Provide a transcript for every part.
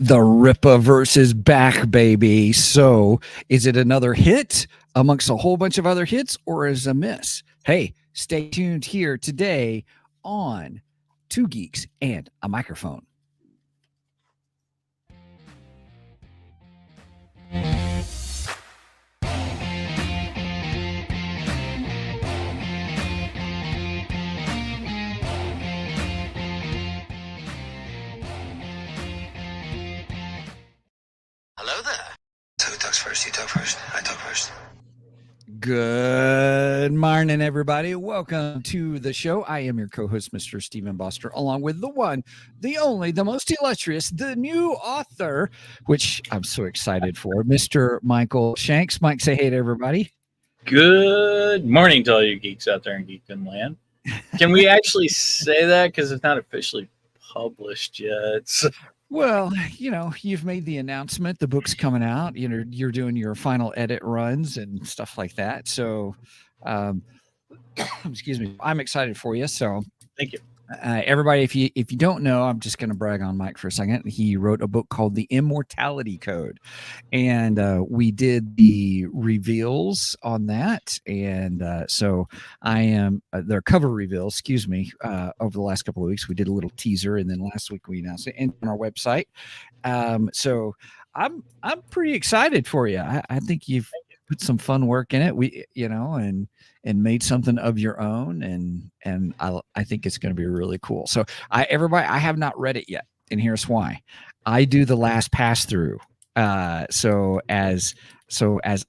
The Rippaverse is back, baby. So, is it another hit amongst a whole bunch of other hits, or is it a miss? Hey, stay tuned here today on Two Geeks and a Microphone. Hello there. So who talks first? You talk first. I talk first. Good morning, everybody. Welcome to the show. I am your co-host, Mr. Stephen Boster, along with the one, the only, the most illustrious, the new author, which I'm so excited for, Mr. Michael Shanks. Mike, say hey to everybody. Good morning to all you geeks out there in Geekdom Land. Can we actually say that? Because it's not officially published yet. So. Well, you know, you've made the announcement. The book's coming out. You know, you're doing your final edit runs and stuff like that. So, excuse me. I'm excited for you. So, thank you. Everybody, if you don't know, I'm just going to brag on Mike for a second. He wrote a book called The Immortality Code, and we did the reveals on that. And so I am their cover reveals. Excuse me. Over the last couple of weeks, we did a little teaser, and then last week we announced it on our website. So I'm pretty excited for you. I think you've put some fun work in it. And made something of your own, and I think it's going to be really cool. So I have not read it yet, and here's why. I do the last pass through. So as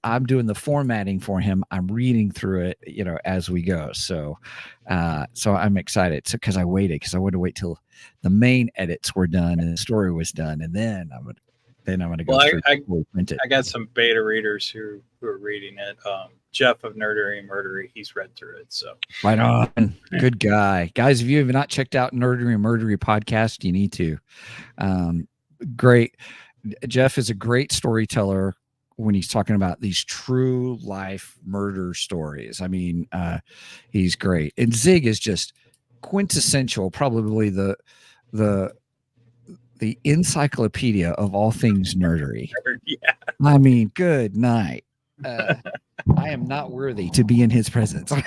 I'm doing the formatting for him, I'm reading through it, as we go. So I'm excited. So because I wanted to wait till the main edits were done and the story was done, and then I'm going to go through. I got some beta readers who are reading it. Jeff of Nerdery and Murdery, he's read through it. So right on. Good guy. Guys, if you have not checked out Nerdery and Murdery podcast, you need to. Great. Jeff is a great storyteller when he's talking about these true life murder stories. I mean, he's great. And Zig is just quintessential, probably the encyclopedia of all things nerdery. Yeah. I mean, good night. I am not worthy to be in his presence. When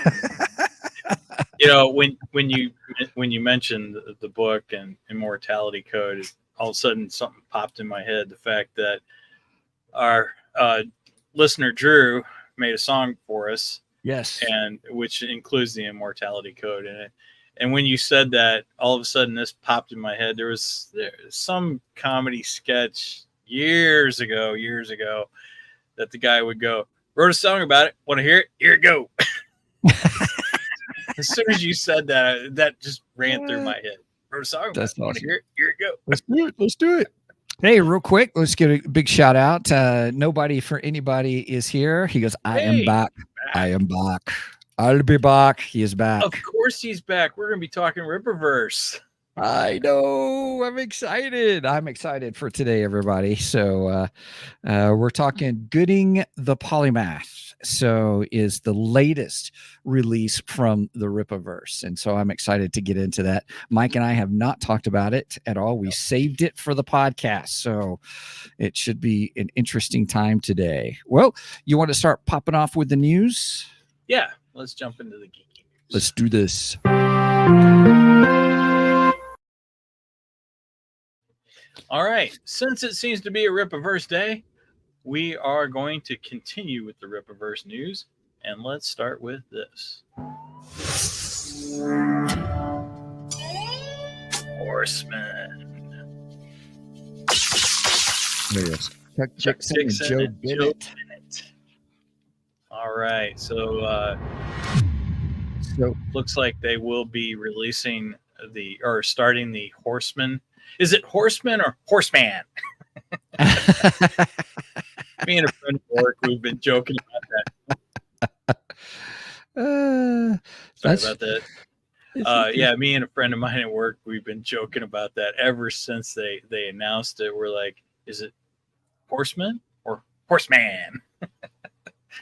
you mentioned the book and Immortality Code, all of a sudden something popped in my head. The fact that our listener Drew made a song for us, yes, and which includes the Immortality Code in it. And when you said that, all of a sudden this popped in my head. There was some comedy sketch years ago that the guy would go, wrote a song about it. Want to hear it? Here it go. As soon as you said that, that just ran through my head. Wrote a song about it. Awesome. Want to hear it? Here it go. Let's do it. Hey, real quick, let's get a big shout out. Nobody for anybody is here. He goes, I am back. I am back. I'll be back. He is back. Of course he's back. We're going to be talking Rippaverse. I know. I'm excited for today, everybody. So we're talking Goodyng The Polymath. So is the latest release from the Rippaverse. And so I'm excited to get into that. Mike and I have not talked about it at all. We saved it for the podcast. So it should be an interesting time today. Well, you want to start popping off with the news? Yeah. Let's jump into the geeky news. Let's do this. All right. Since it seems to be a Rippaverse day, we are going to continue with the Rippaverse news. And let's start with this. Horseman. There it is. Chuck Dixon and Joe Bennett. All right. So looks like they will be releasing starting the Horseman. Is it Horseman or Horseman? Me and a friend at work, we've been joking about that. Sorry about that. Yeah, me and a friend of mine at work, we've been joking about that ever since they announced it. We're like, is it Horseman or Horseman?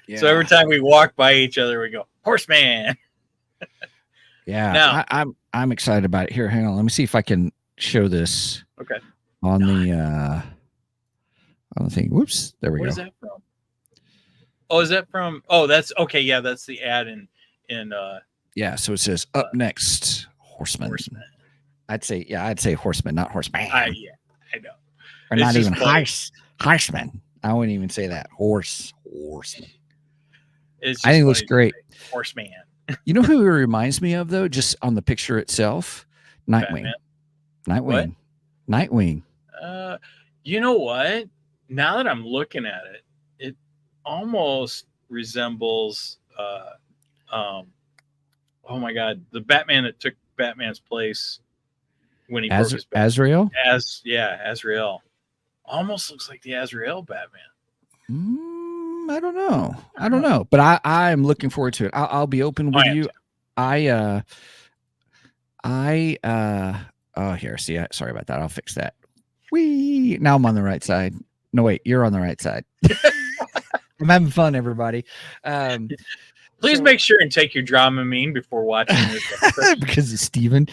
Yeah. So every time we walk by each other, we go, Horseman. Yeah. Now, I'm excited about it. Here, hang on. Let me see if I can show this. Okay. On the don't think. Whoops. There we go. What is that from? Oh, is that from? Oh, that's okay. Yeah, that's the ad in. Yeah. So it says up next, Horseman. I'd say Horseman, not Horseman. Yeah, I know. Or not even Horseman. I wouldn't even say that. Horseman. I think it looks great. Horseman. You know who it reminds me of, though, just on the picture itself? Nightwing. Batman? Nightwing. You know what? Now that I'm looking at it, it almost resembles oh my God, the Batman that took Batman's place when he broke his back. Azrael? Azrael. Almost looks like the Azrael Batman. I don't know. But I'm looking forward to it. I'll be open with you. Here. See, sorry about that. I'll fix that. Now I'm on the right side. No, wait, you're on the right side. I'm having fun, everybody. Please make sure and take your Dramamine before watching this episode. Because it's Steven.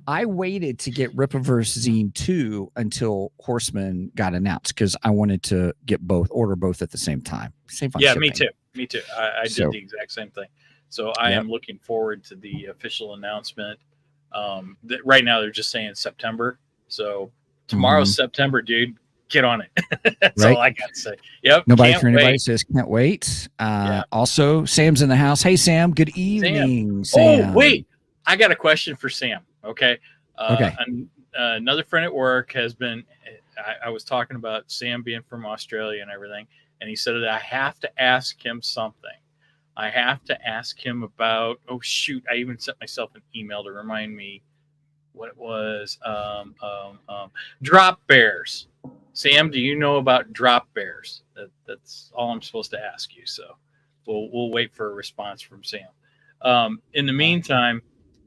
I waited to get Rippaverse Zine 2 until Horseman got announced because I wanted to order both at the same time. Same fun shipping. Me too. I did the exact same thing. So I am looking forward to the official announcement. Right now they're just saying September. So tomorrow's September, dude. Get on it. That's all I got to say. Yep. Nobody for anybody says can't wait. Also, Sam's in the house. Hey, Sam. Good evening, Sam. Oh, wait. I got a question for Sam. Okay. Another friend at work has been. I was talking about Sam being from Australia and everything, and he said that I have to ask him something. I have to ask him about. Oh shoot! I even sent myself an email to remind me what it was. Drop bears. Sam, do you know about drop bears? That's all I'm supposed to ask you. So we'll wait for a response from Sam. In the meantime,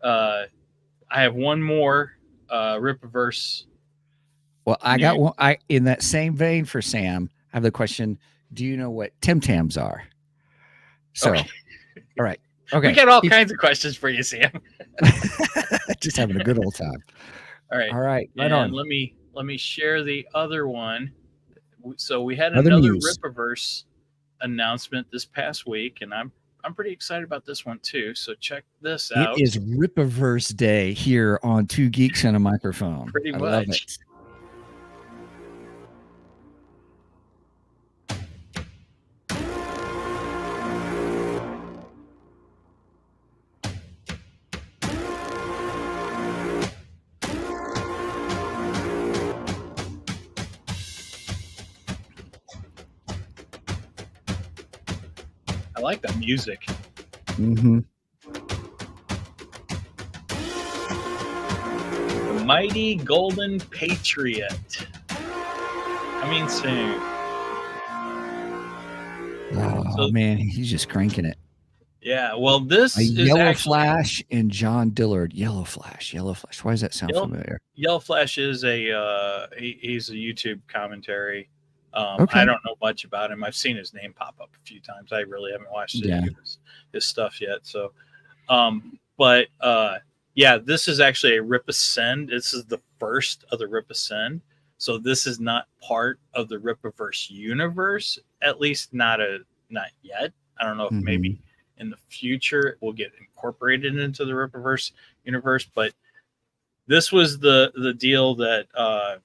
I have one more Rippaverse. Well, I got one. In that same vein for Sam, I have the question: do you know what Tim Tams are? So, all right. Okay. We got all kinds of questions for you, Sam. Just having a good old time. All right. Right and on. Let me share the other one. So we had another Rippaverse announcement this past week, and I'm pretty excited about this one too. So check this out. It is Rippaverse Day here on Two Geeks and a Microphone. Pretty much. Love it. I like the music. Mm-hmm. The Mighty Golden Patriot. Coming soon. Oh, man, he's just cranking it. Yeah, well, this is Yellow Flash and John Dillard. Yellow Flash. Why does that sound familiar? Yellow Flash is he's a YouTube commentary. I don't know much about him. I've seen his name pop up a few times. I really haven't watched any of his stuff yet. So, this is actually a Rip Ascend. This is the first of the Rip Ascend. So this is not part of the Rippaverse universe, at least not yet. I don't know if maybe in the future it will get incorporated into the Rippaverse universe, but this was the deal that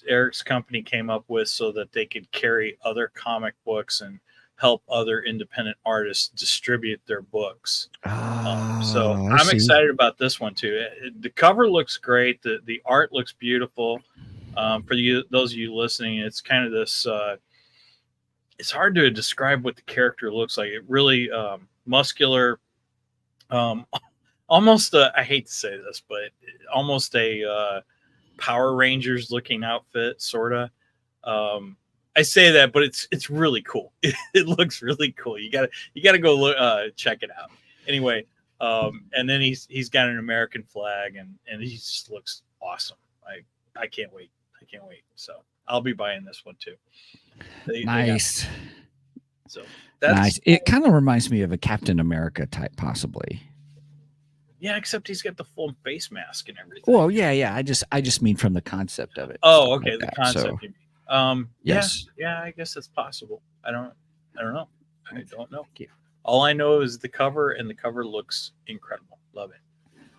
Eric's company came up with so that they could carry other comic books and help other independent artists distribute their books. So I'm excited about this one too. The cover looks great. The art looks beautiful. For those of you listening, it's kind of this, it's hard to describe what the character looks like. It really muscular, almost I hate to say this, but almost a Power Rangers looking outfit, sort of. I say that, but it's really cool. It looks really cool. You gotta go look, check it out. Anyway, and then he's got an American flag, and he just looks awesome. I can't wait. So I'll be buying this one too. Nice. So that's nice. It kind of reminds me of a Captain America type, possibly. Yeah, except he's got the full face mask and everything. Well, yeah. I just mean from the concept of it. Oh, okay, like the that. concept. So, yes. Yeah, I guess it's possible. I don't know. I don't know. Thank you. All I know is the cover, and the cover looks incredible. Love it.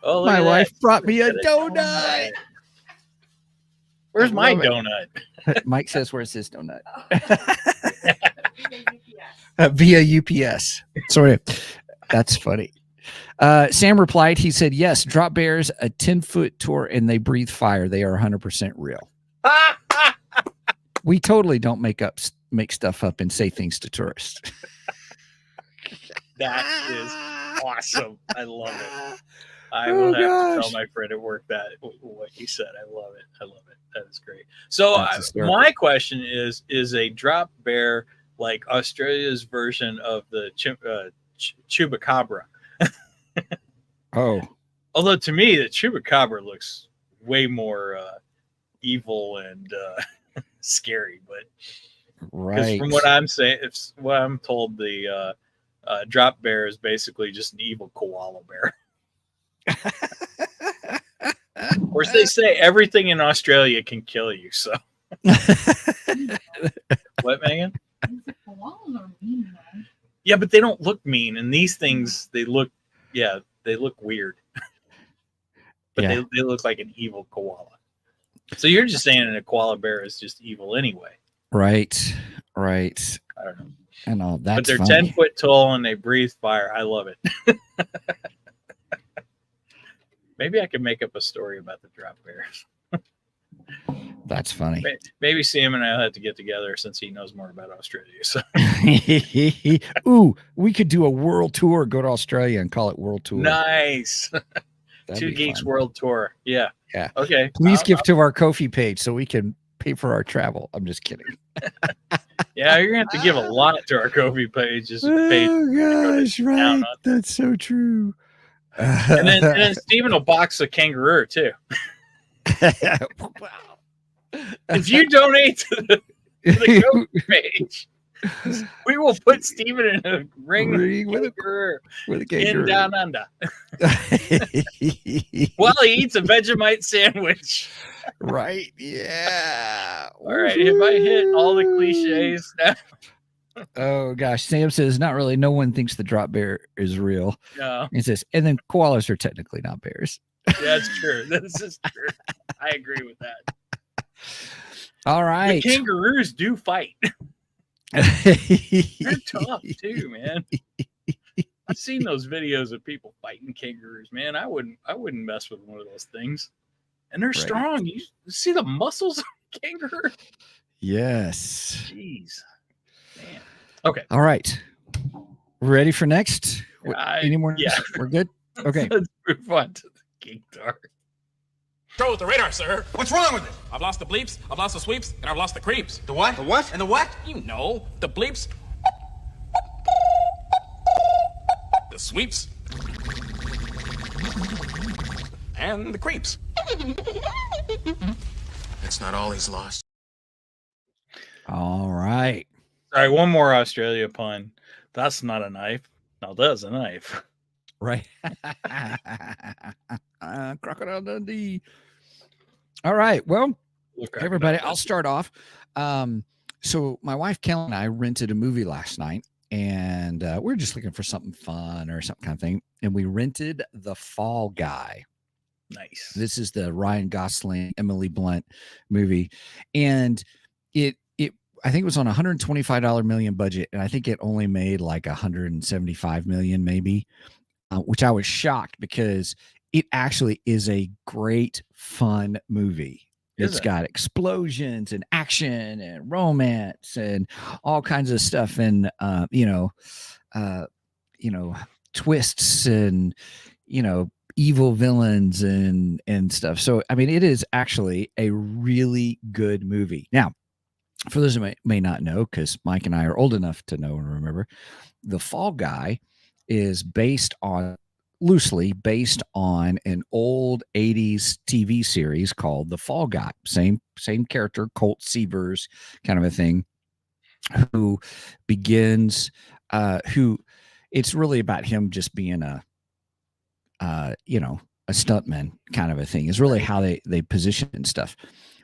Oh, look My at wife that. brought me a Got donut. Where's I my love it. donut? Mike says, "Where's his donut?" Via UPS. Sorry, that's funny. Sam replied. He said, "Yes, Drop Bears, a 10-foot tour, and they breathe fire. They are 100% real. We totally don't make stuff up and say things to tourists." That is awesome. I love it. I will have to tell my friend at work that what he said. I love it. That is great. So my question is a drop bear like Australia's version of the chupacabra? Oh. Although to me, the chupacabra looks way more evil and scary. But because from what I'm saying, what I'm told, the drop bear is basically just an evil koala bear. Of course, they say everything in Australia can kill you. So, what, Megan? Yeah, but they don't look mean, and these things they look weird. But they look like an evil koala. So you're just saying a koala bear is just evil anyway. Right. I don't know. And all that. But they're 10 foot tall and they breathe fire. I love it. Maybe I could make up a story about the drop bears. That's funny. Maybe Sam and I'll have to get together since he knows more about Australia. So. Ooh, we could do a world tour, go to Australia and call it World Tour. Nice. Two Geeks fun. World Tour. Yeah. Okay. Please give to our Ko-fi page so we can pay for our travel. I'm just kidding. Yeah, you're going to have to give a lot to our Ko-fi pages. Oh, gosh, right. That's so true. And then Steven will box a kangaroo, too. Wow. If you donate to the Ko-fi page, we will put Steven in a ring with a kangaroo in Down Under. While he eats a Vegemite sandwich. Right. Yeah. All right. If I hit all the cliches now. Oh gosh. Sam says, not really. No one thinks the drop bear is real. No. He says, and then koalas are technically not bears. Yeah, that's true. This is true. I agree with that. All right. The kangaroos do fight. They're tough too, man. I've seen those videos of people fighting kangaroos, man. I wouldn't mess with one of those things. And they're strong. You see the muscles of a kangaroo? Yes. Jeez. Man. Okay. All right. Ready for next? Any more? Yeah. We're good? Okay. Let's move on to the Geek Dark. Control with the radar, sir. What's wrong with it? I've lost the bleeps, I've lost the sweeps, and I've lost the creeps. The what? The what? And the what? You know, the bleeps, the sweeps, and the creeps. That's not all he's lost. All right. All right, one more Australia pun. That's not a knife. Now that's a knife. Right. Crocodile Dundee. All right. Well, everybody, I'll start off. So my wife Kelly and I rented a movie last night, and we're just looking for something fun or some kind of thing. And we rented The Fall Guy. Nice. This is the Ryan Gosling, Emily Blunt movie. And I think it was on $125 million budget, and I think it only made like $175 million maybe, which I was shocked because it actually is a great, fun movie. It's got explosions and action and romance and all kinds of stuff, and twists and evil villains and stuff. So I mean, it is actually a really good movie. Now, for those who may not know, because Mike and I are old enough to know and remember, The Fall Guy is loosely based on an old 80s TV series called The Fall Guy. Same character, Colt Seavers kind of a thing, who it's really about him just being you know, a stuntman kind of a thing is really how they position and stuff.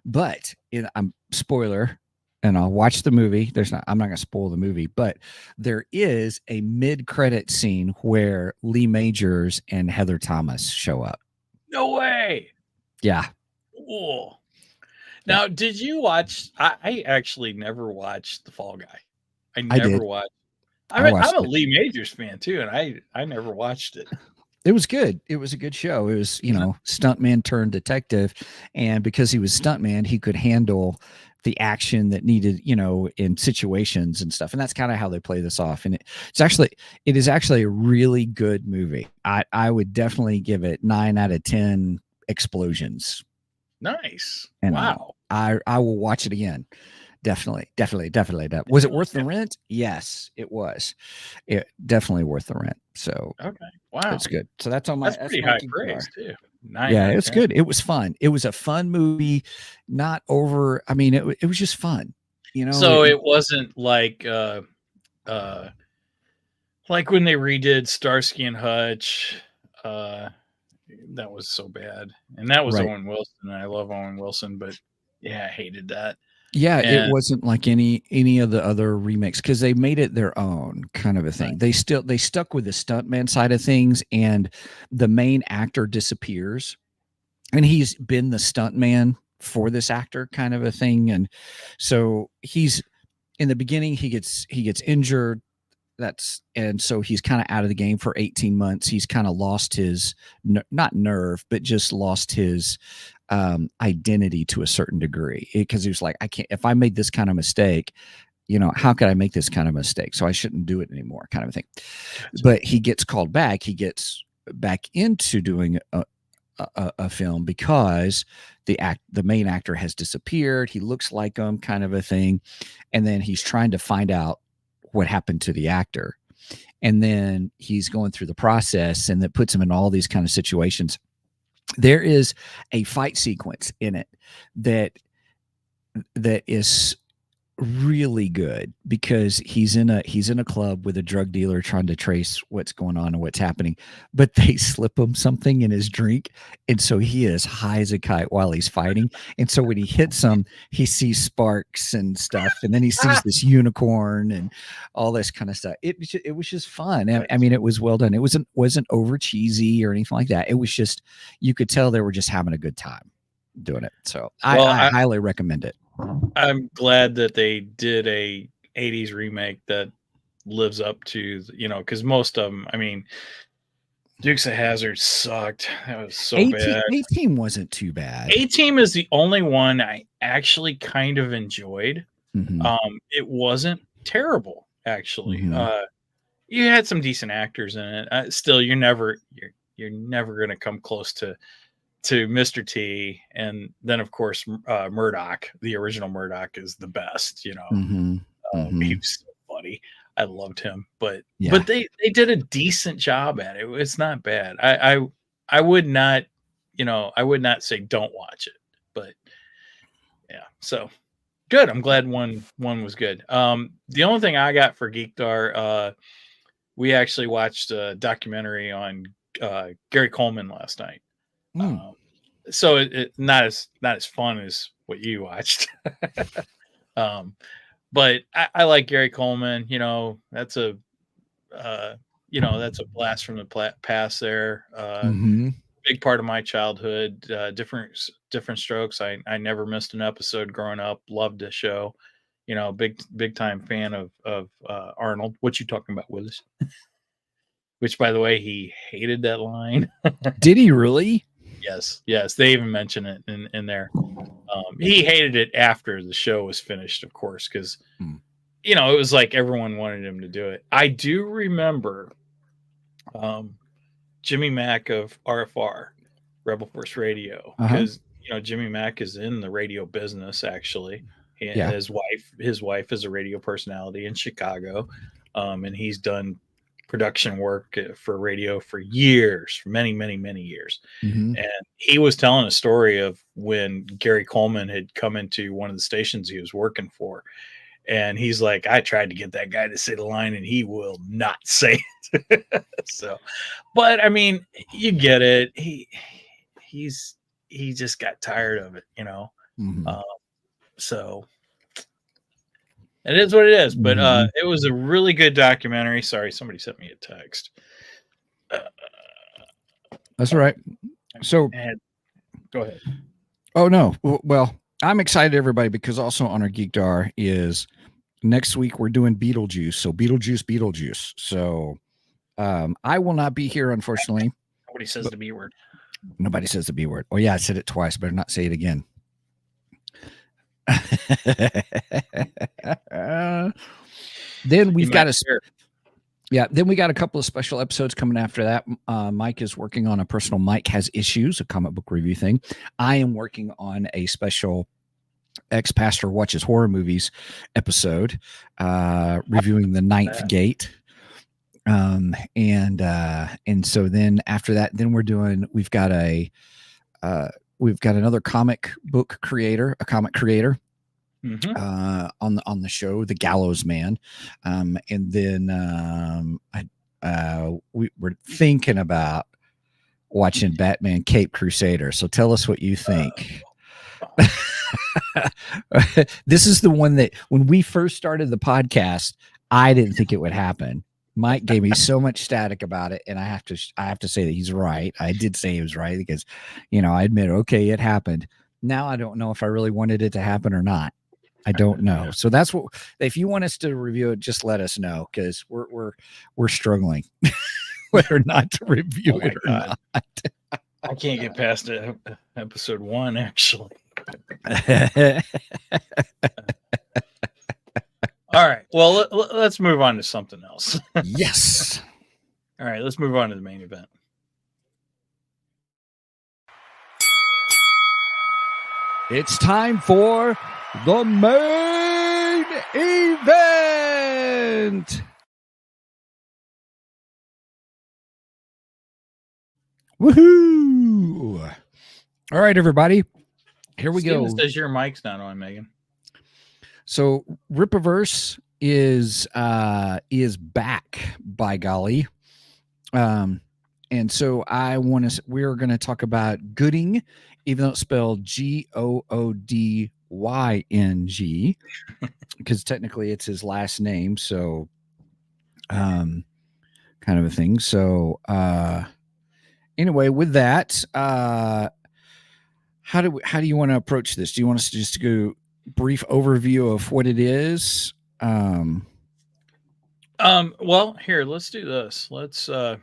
But I'm spoiler, and I'll watch the movie. I'm not going to spoil the movie, but there is a mid-credit scene where Lee Majors and Heather Thomas show up. No way. Yeah. Cool. Now, did you watch? I actually never watched The Fall Guy. I never watched. I'm a Lee Majors fan too, and I never watched it. It was good. It was a good show. It was, you know, stuntman turned detective. And because he was stuntman, he could handle the action that needed, you know, in situations and stuff. And that's kind of how they play this off. And it is actually a really good movie. I would definitely give it 9 out of 10 explosions. Nice. And wow. I will watch it again. Definitely. Was it worth the rent? Yes, it was. It definitely worth the rent. So okay, wow, that's good. So that's on my. That's pretty high praise too. 9 yeah, it was good. It was fun. It was a fun movie, not over. I mean, it was just fun. You know. So it wasn't like when they redid Starsky and Hutch. That was so bad, and that was Owen Wilson. And I love Owen Wilson, but yeah, I hated that. Yeah, it wasn't like any of the other remakes because they made it their own kind of a thing. Right. They stuck with the stuntman side of things, and the main actor disappears, and he's been the stuntman for this actor kind of a thing, and so he's in the beginning he gets injured. And so he's kind of out of the game for 18 months. He's kind of lost his not nerve, but just lost his identity to a certain degree, because he was like, I can't, if I made this kind of mistake, you know, how could I make this kind of mistake? So I shouldn't do it anymore, kind of thing. Gotcha. But he gets called back. He gets back into doing a film because the main actor has disappeared. He looks like him, kind of a thing. And then he's trying to find out what happened to the actor. And then he's going through the process, and that puts him in all these kind of situations. There is a fight sequence in it that is really good because he's in a club with a drug dealer trying to trace what's going on and what's happening, but they slip him something in his drink, and so he is high as a kite while he's fighting. And so when he hits him, he sees sparks and stuff, and then he sees this unicorn and all this kind of stuff. It was just fun. I mean, it was well done. It wasn't over cheesy or anything like that. It was just, you could tell they were just having a good time doing it. So I highly recommend it. I'm glad that they did a 80s remake that lives up to, you know, because most of them, I mean, Dukes of Hazzard sucked. That was so bad. A-Team wasn't too bad. A-Team is the only one I actually kind of enjoyed. Mm-hmm. It wasn't terrible, actually. Mm-hmm. You had some decent actors in it. Still, you're never going to come close to Mr. T, and then of course Murdoch. The original Murdoch is the best, you know. Mm-hmm. He was so funny. I loved him, but they did a decent job at it. It's not bad. I would not, you know, I would not say don't watch it, but yeah. So good. I'm glad one was good. The only thing I got for Geekdar, we actually watched a documentary on Gary Coleman last night. So it not as fun as what you watched. But I like Gary Coleman. You know, that's a blast from the past there. Big part of my childhood. Different strokes. I never missed an episode growing up. Loved the show. You know, big time fan of Arnold. What you talking about, Willis? Which, by the way, he hated that line. Did he really? Yes. They even mention it in there. He hated it after the show was finished, of course, because you know, it was like everyone wanted him to do it. I do remember Jimmy Mack of RFR, Rebel Force Radio, because you know Jimmy Mack is in the radio business actually. And his wife is a radio personality in Chicago, and he's done production work for radio for years, for many years. And he was telling a story of when Gary Coleman had come into one of the stations he was working for, And he's like, I tried to get that guy to say the line and he will not say it. So, but I mean, you get it. He just got tired of it, you know? Mm-hmm. So it is what it is, but it was a really good documentary. Sorry, somebody sent me a text. That's all right. So go ahead. Oh no. Well, I'm excited, everybody, because also on our Geekdar is next week we're doing Beetlejuice. So Beetlejuice. So I will not be here, unfortunately. Nobody says the B word. Nobody says the B word. Oh yeah, I said it twice. Better not say it again. Then we've got then we got a couple of special episodes coming after that. Mike is working on a personal Mike Has Issues, a comic book review thing. I am working on a special Ex-Pastor Watches Horror Movies episode, reviewing The Ninth Gate. And so then after that, then we've got another comic creator. On the show, The Gallows Man, and then we were thinking about watching Batman Cape Crusader. So tell us what you think. This is the one that when we first started the podcast, I didn't think it would happen. Mike gave me so much static about it, and I have to say that he's right. I did say he was right because, I admit, okay, it happened. Now I don't know if I really wanted it to happen or not. I don't know. So that's what. If you want us to review it, just let us know because we're struggling whether or not to review it or not. I can't get past episode 1 actually. All right. Well, let's move on to something else. Yes. All right. Let's move on to the main event. It's time for the main event. Woohoo! All right, everybody. Here we go. Says your mic's not on, Megan. So Rippaverse is back, by golly. And so we're going to talk about Goodyng, even though it's spelled Goodyng, because technically it's his last name. So, kind of a thing. So, anyway, with that, how do you want to approach this? Do you want us to just go brief overview of what it is? Well, here, let's do this. Let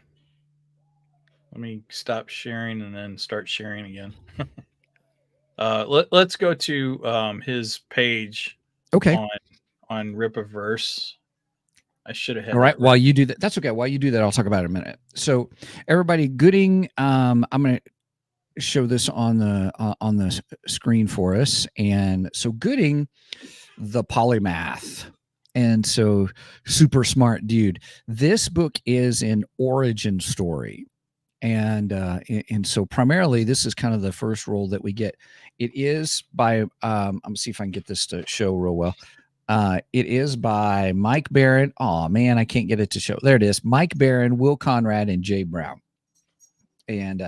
me stop sharing and then start sharing again. Let's go to his page. Okay. On Rippaverse. I should have had. All right. While you do that, that's okay. While you do that, I'll talk about it in a minute. So, everybody, Goodyng. I'm going to show this on the screen for us. And so, Goodyng the Polymath. And so, super smart dude. This book is an origin story. And so primarily this is kind of the first role that we get. It is by I'm gonna see if I can get this to show real well. It is by Mike Baron. Oh man, I can't get it to show. There it is. Mike Baron, Will Conrad, and Jay Brown. And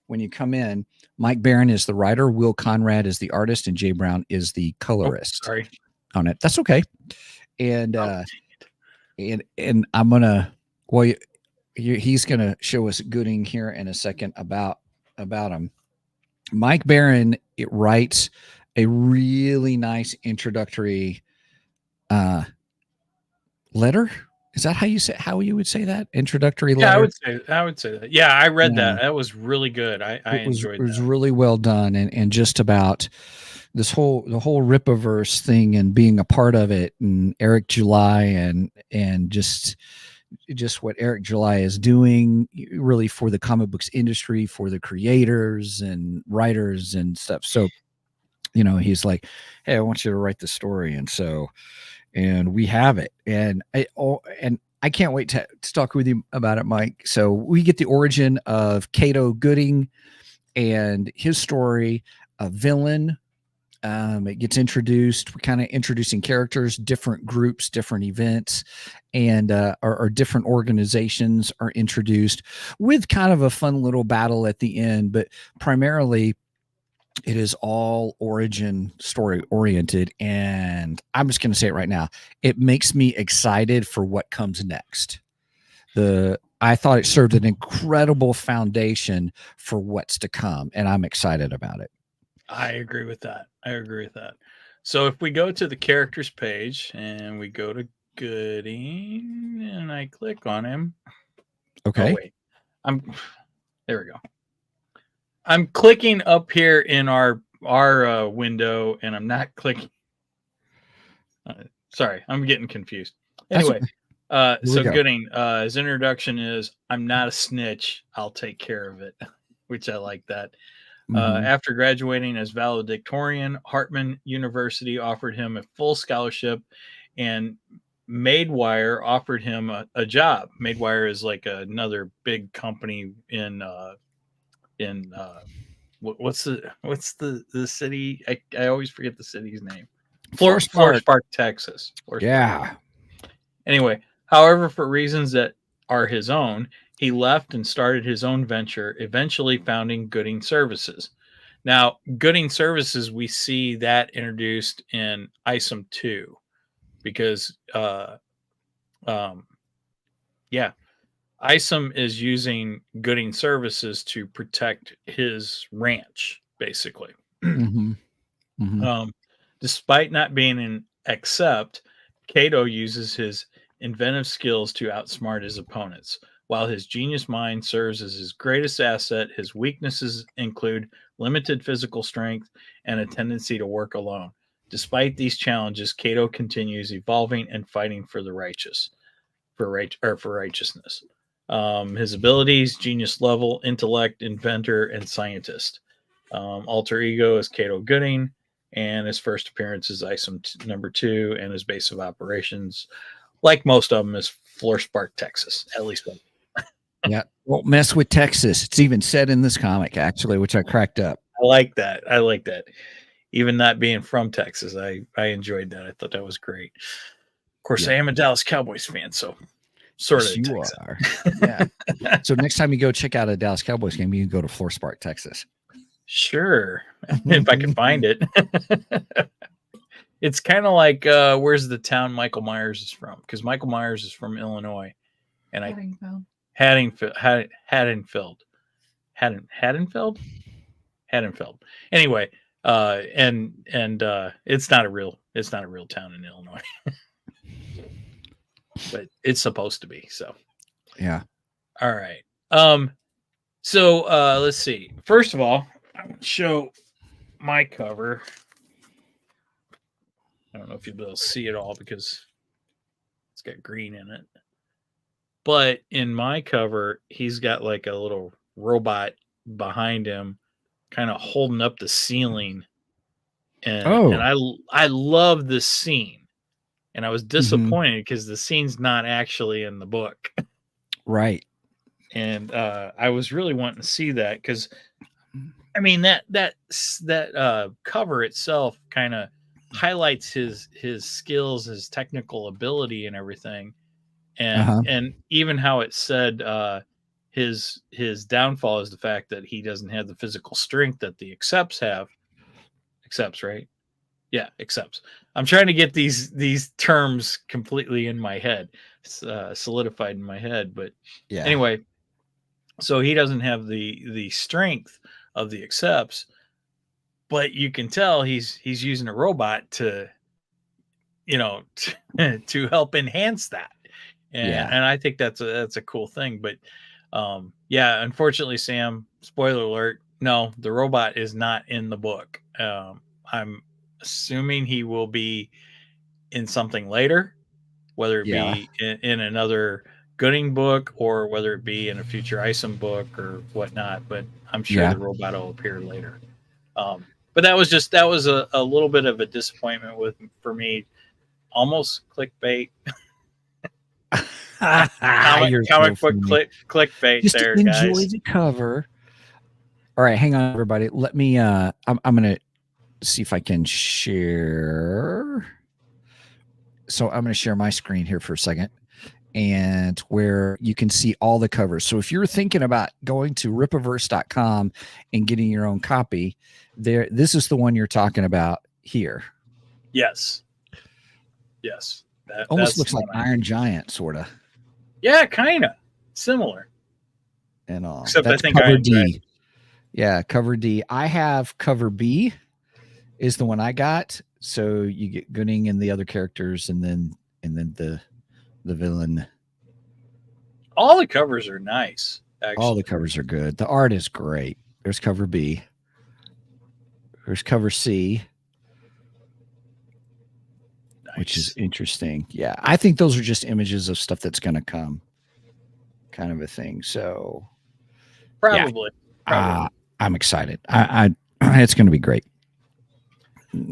when you come in, Mike Baron is the writer, Will Conrad is the artist, and Jay Brown is the colorist. Sorry. On it. That's okay. And and I'm gonna he's going to show us Goodyng here in a second about him. Mike Baron writes a really nice introductory letter. Is that how you would say that? Introductory letter? Yeah, I would say that. Yeah, I read that. That was really good. I enjoyed that. It was really well done and just about the whole Rippaverse thing and being a part of it, and Eric July and just what Eric July is doing really for the comic books industry, for the creators and writers and stuff. So, he's like, hey, I want you to write the story. And we have it. And I can't wait to talk with you about it, Mike. So we get the origin of Cato Goodyng and his story, a villain, It gets introduced. We're kind of introducing characters, different groups, different events, and or different organizations are introduced with kind of a fun little battle at the end. But primarily, it is all origin story oriented. And I'm just going to say it right now. It makes me excited for what comes next. I thought it served an incredible foundation for what's to come, and I'm excited about it. I agree with that. So if we go to the characters page and we go to Goodyng and I click on him. Okay. Oh, wait. There we go. I'm clicking up here in our window and I'm not clicking. Sorry, I'm getting confused. Anyway, so Goodyng, his introduction is, I'm not a snitch. I'll take care of it, which I like that. After graduating as valedictorian, Hartman University offered him a full scholarship, and Madewire offered him a job. Madewire is like another big company in what's the city? I always forget the city's name. Florence Park, Texas. Anyway, however, for reasons that are his own, he left and started his own venture, eventually founding Goodyng Services. Now, Goodyng Services, we see that introduced in ISOM 2 because, ISOM is using Goodyng Services to protect his ranch, basically. Despite not being an accept, Cato uses his inventive skills to outsmart his opponents. While his genius mind serves as his greatest asset, his weaknesses include limited physical strength and a tendency to work alone. Despite these challenges, Cato continues evolving and fighting for the righteousness. His abilities: genius level, intellect, inventor, and scientist. Alter ego is Cato Goodyng, and his first appearance is ISOM number 2, and his base of operations, like most of them, is Florence Park, Texas. At least one. Yeah, won't mess with Texas. It's even said in this comic, actually, which I cracked up. I like that. Even not being from Texas, I enjoyed that. I thought that was great. Of course, I am a Dallas Cowboys fan, so sort of. You are. Yeah. So next time you go check out a Dallas Cowboys game, you can go to Florence Park, Texas. Sure, if I can find it. It's kind of like where's the town Michael Myers is from? Because Michael Myers is from Illinois, and Haddonfield. Anyway, and it's not a real town in Illinois, but it's supposed to be. So, yeah. All right. So let's see. First of all, I'm going to show my cover. I don't know if you'll be able to see it all because it's got green in it. But in my cover, he's got like a little robot behind him, kind of holding up the ceiling. And I love this scene. And I was disappointed because the scene's not actually in the book. Right. And I was really wanting to see that because, I mean, that cover itself kind of highlights his skills, his technical ability, and everything. And even how it said his downfall is the fact that he doesn't have the physical strength that the accepts have. Accepts, right? Yeah, accepts. I'm trying to get these terms completely in my head, solidified in my head. But anyway, so he doesn't have the strength of the accepts, but you can tell he's using a robot to help enhance that. And I think that's a cool thing. But unfortunately, Sam, spoiler alert, no, the robot is not in the book. I'm assuming he will be in something later, whether it be in another Goodyng book or whether it be in a future ISOM book or whatnot. But I'm sure the robot will appear later. But that was a little bit of a disappointment for me. Almost clickbait. comic book clickbait. Just there, enjoy guys. the cover. All right, hang on, everybody. Let me. I'm gonna see if I can share. So I'm going to share my screen here for a second, and where you can see all the covers. So if you're thinking about going to Rippaverse.com and getting your own copy, this is the one you're talking about here. Yes. Yes. Almost looks like Iron Giant, sort of. Yeah, kind of similar. And all. Except That's I think cover Iron D. Giant. Yeah, cover D. I have cover B is the one I got. So you get Goodyng and the other characters, and then the villain. All the covers are nice. Actually. All the covers are good. The art is great. There's cover B. There's cover C. Nice. Which is interesting. Yeah, I think those are just images of stuff that's going to come, kind of a thing. So probably. I'm excited. I it's going to be great.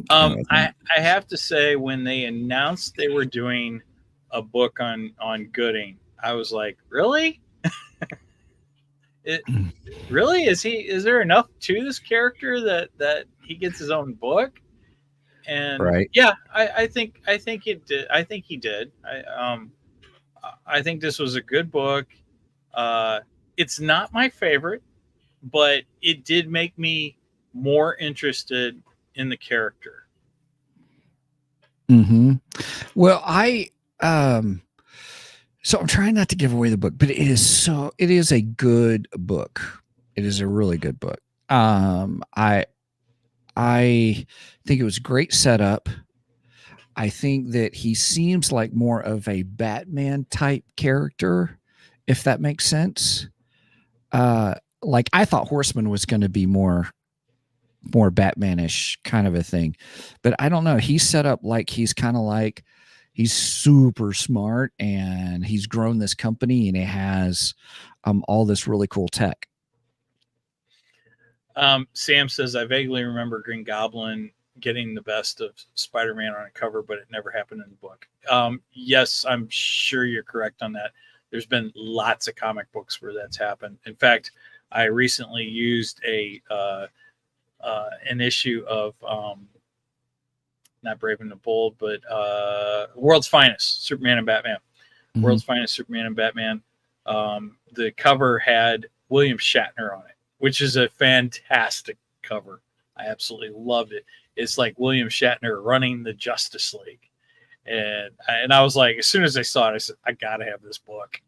I have to say, when they announced they were doing a book on Goodyng, I was like, really? Really? Is there enough to this character that he gets his own book? And right. Yeah, I think it did. I think he did. I think this was a good book. It's not my favorite, but it did make me more interested in the character. Mm-hmm. Well, so I'm trying not to give away the book, but it is a good book. It is a really good book. I think it was great setup. I think that he seems like more of a Batman type character, if that makes sense. Like I thought Horseman was going to be more Batmanish kind of a thing, but I don't know. He's set up like he's kind of like he's super smart, and he's grown this company, and he has all this really cool tech. Sam says, I vaguely remember Green Goblin getting the best of Spider-Man on a cover, but it never happened in the book. Yes, I'm sure you're correct on that. There's been lots of comic books where that's happened. In fact, I recently used an issue of not Brave and the Bold, but World's Finest, Superman and Batman. Mm-hmm. World's Finest, Superman and Batman. The cover had William Shatner on it, which is a fantastic cover. I absolutely loved it. It's like William Shatner running the Justice League. And I was like, as soon as I saw it, I said, I got to have this book.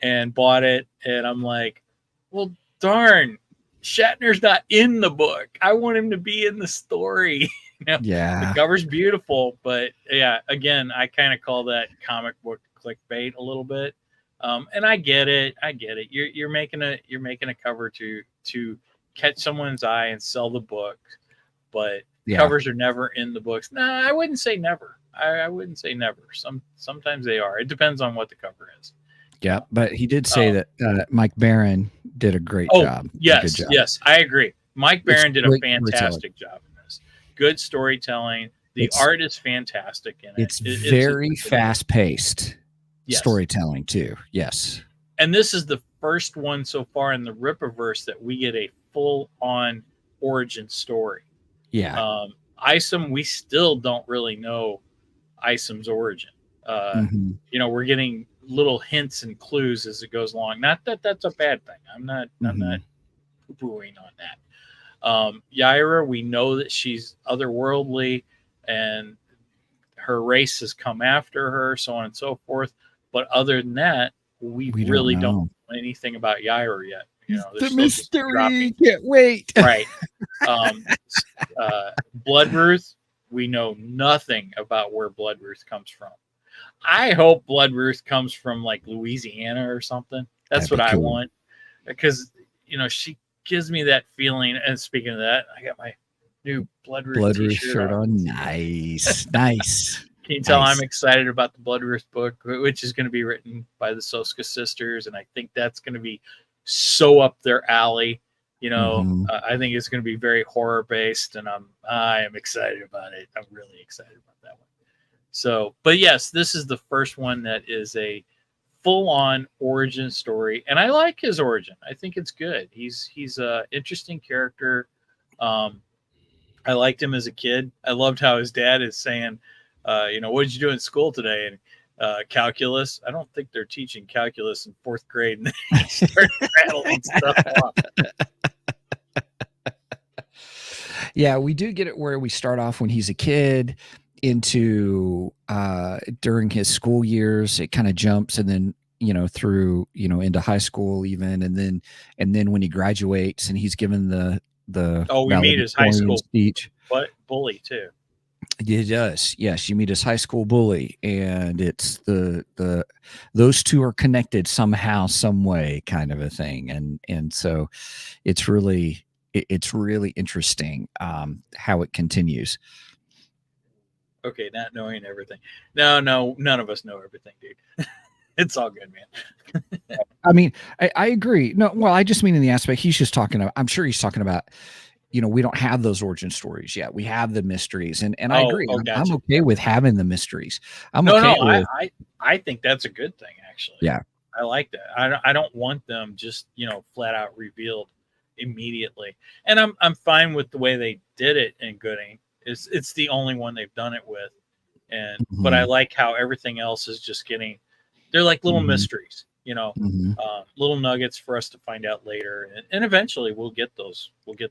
And bought it. And I'm like, well, darn, Shatner's not in the book. I want him to be in the story. Yeah. The cover's beautiful, but yeah, again, I kind of call that comic book clickbait a little bit. And I get it. You're making a cover to catch someone's eye and sell the book, but covers are never in the books. Nah, I wouldn't say never. I wouldn't say never. Sometimes they are. It depends on what the cover is. Yeah, but he did say that Mike Barron did a great job. Yes, job. Yes, I agree. Mike Barron did a fantastic job in this. Good storytelling. The art is fantastic in it. It's very fast-paced storytelling too. Yes. And this is the first one so far in the Rippaverse that we get a full-on origin story. Yeah. Isom, we still don't really know Isom's origin. We're getting little hints and clues as it goes along. Not that that's a bad thing. I'm not poo-pooing on that. Yaira, we know that she's otherworldly and her race has come after her, so on and so forth. But other than that, we really don't know anything about Yaira yet. The mystery. Can't wait. Right. Bloodruth, we know nothing about where Bloodruth comes from. I hope Bloodruth comes from like Louisiana or something. That's what I want, because she gives me that feeling. And speaking of that, I got my new Bloodruth shirt on. Nice. Can you tell I'm excited about the Bloodruth book, which is going to be written by the Soska sisters, and I think that's going to be so up their alley. I think it's going to be very horror based, and I am excited about it. I'm really excited about that one. So, but yes, this is the first one that is a full-on origin story, and I like his origin. I think it's good. He's a interesting character. I liked him as a kid. I loved how his dad is saying, what did you do in school today? And calculus. I don't think they're teaching calculus in 4th grade. And they start rattling stuff off. Yeah, we do get it where we start off when he's a kid into during his school years. It kind of jumps, and then through into high school even, and then when he graduates and he's given the we meet his high school speech. But bully too. It does. Yes, you meet his high school bully, and it's those two are connected somehow, some way, kind of a thing, and so it's really interesting how it continues. Okay, not knowing everything. No, none of us know everything, dude. It's all good, man. I mean, I agree. No, well, I just mean in the aspect he's just talking about. I'm sure he's talking about. We don't have those origin stories yet. We have the mysteries, and I agree. Gotcha. I'm okay with having the mysteries. I think that's a good thing, actually. Yeah, I like that. I don't want them just flat out revealed immediately, and I'm fine with the way they did it in Goodyng. It's the only one they've done it with, and but I like how everything else is just getting. They're like little mysteries. Little nuggets for us to find out later, and eventually we'll get those origin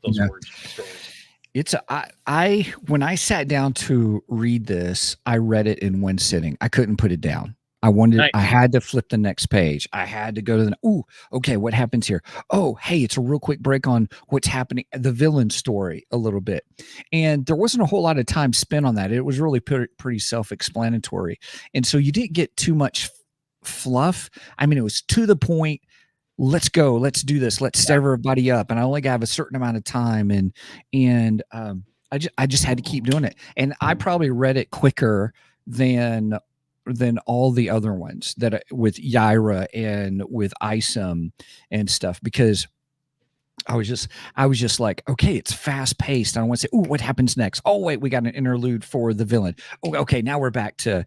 stories. It's when I sat down to read this, I read it in one sitting. I couldn't put it down. I had to flip the next page. I had to go to okay, what happens here? Oh, hey, it's a real quick break on what's happening, the villain story a little bit. And there wasn't a whole lot of time spent on that. It was really pretty self-explanatory. And so you didn't get too much fluff. I mean, it was to the point. Let's go. Let's do this. Let's set everybody up. And I only have a certain amount of time, and I just had to keep doing it. And I probably read it quicker than all the other ones that with Yaira and with Isom and stuff, because I was just like, okay, it's fast paced. I don't want to say, what happens next? Oh, wait, we got an interlude for the villain. Oh, okay, now we're back to